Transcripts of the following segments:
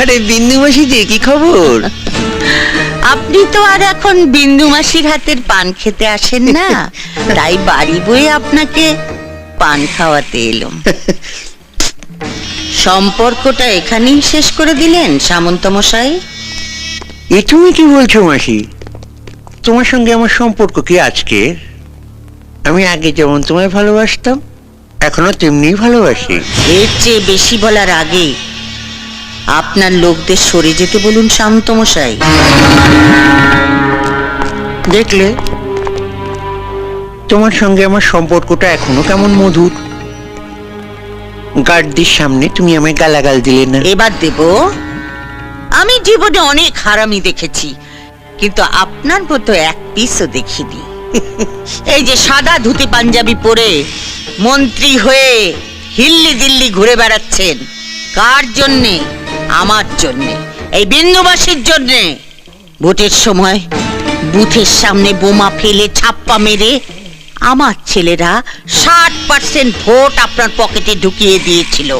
আরে বিন্দু মাসি যে কি খবর? আপনি তো আর এখন বিন্দু মাসির হাতের পান খেতে আসেন না, তাই বাড়ি বয়ে আপনাকে পান খাওয়াতে এলাম। সম্পর্কটা এখানেই শেষ করে দিলেন সামন্ত মশাই? এ তুমি কি বলছো মাসি? তোমার সঙ্গে আমার সম্পর্ক কি আজকের? আমি আগে যেমন তোমায় ভালোবাসতাম এখনো তেমনি ভালোবাসি। এর চেয়ে বেশি বলার আগে আপনার লোকদের সরে যেতে বলুন শান্ত মশাই। দেখলে তোমার সঙ্গে আমার সম্পর্কটা এখনো কেমন মধুর। গার্ডদের সামনে তুমি আমায় গালাগাল দিলে না। এবার দেব। আমি জীবনে অনেক হারামি দেখেছি, কিন্তু আপনার মতো এক পিসও দেখিনি। এই যে সাদা ধুতি পাঞ্জাবি পরে মন্ত্রী হয়ে হিল্লি দিল্লি ঘুরে বেড়াচ্ছেন, কার জন্যে? আমার জন্যে, এই বিন্দুবাসীর জন্যে। ভোটের সময় বুথের সামনে বোমা ফেলে ছাপ্পা মেরে আমার ছেলেরা 60% ভোট আপনার পকেটে ঢুকিয়ে দিয়েছিল।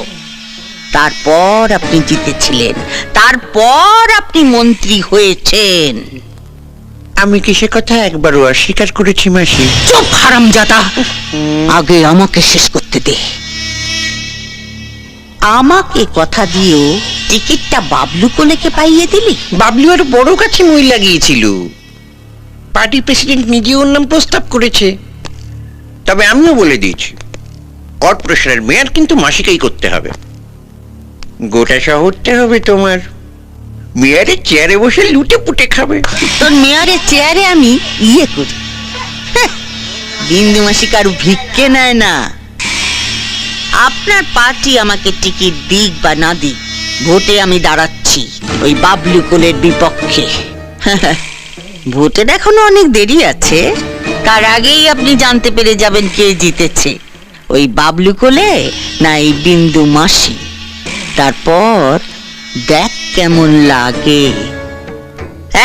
তারপর আপনি জিতেছিলেন, তারপর আপনি মন্ত্রী হয়েছেন। আমি কি সে কথা একবারও অস্বীকার করেছি মাসি? চুপ হারামজাদা, আগে আমাকে শেষ করতে দে। আমাকে কথা দিয়েও টিকিটটা বাবলু কোলেকে পাইয়ে দিলি। বাবলু আর বড় কাছে মই লাগিয়েছিল। পার্টি প্রেসিডেন্ট নিজে ওর নাম প্রস্তাব করেছে। তবে আমিও বলে দিয়েছি, কর্পোরেশনের মেয়র কিন্তু মাসিকেই করতে হবে। গোটা শহরটা হবে তোমার। মেয়রের চেয়ারে বসে লুটে পুটে খাবে। তোর মেয়রের চেয়ারে আমি ইয়ে করি। বিন্দু মাসি কারু ভিক্ষে নেয় না। আপনার পার্টি আমাকে টিকিট দিক বা না দিক, ভোটে আমি দাঁড়াচ্ছি ওই বাবলু কোলের বিপক্ষে। ভোটের এখনো অনেক দেরি আছে, তার আগেই আপনি জানতে পেরে যাবেন কে জিতেছে, ওই বাবলু কোলে না এই বিন্দু মাসি। তারপর দেখ কেমন লাগে।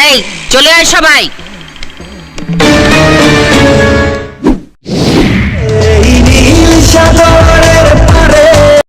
এই চলে আয় সবাই। এই নীল সাগর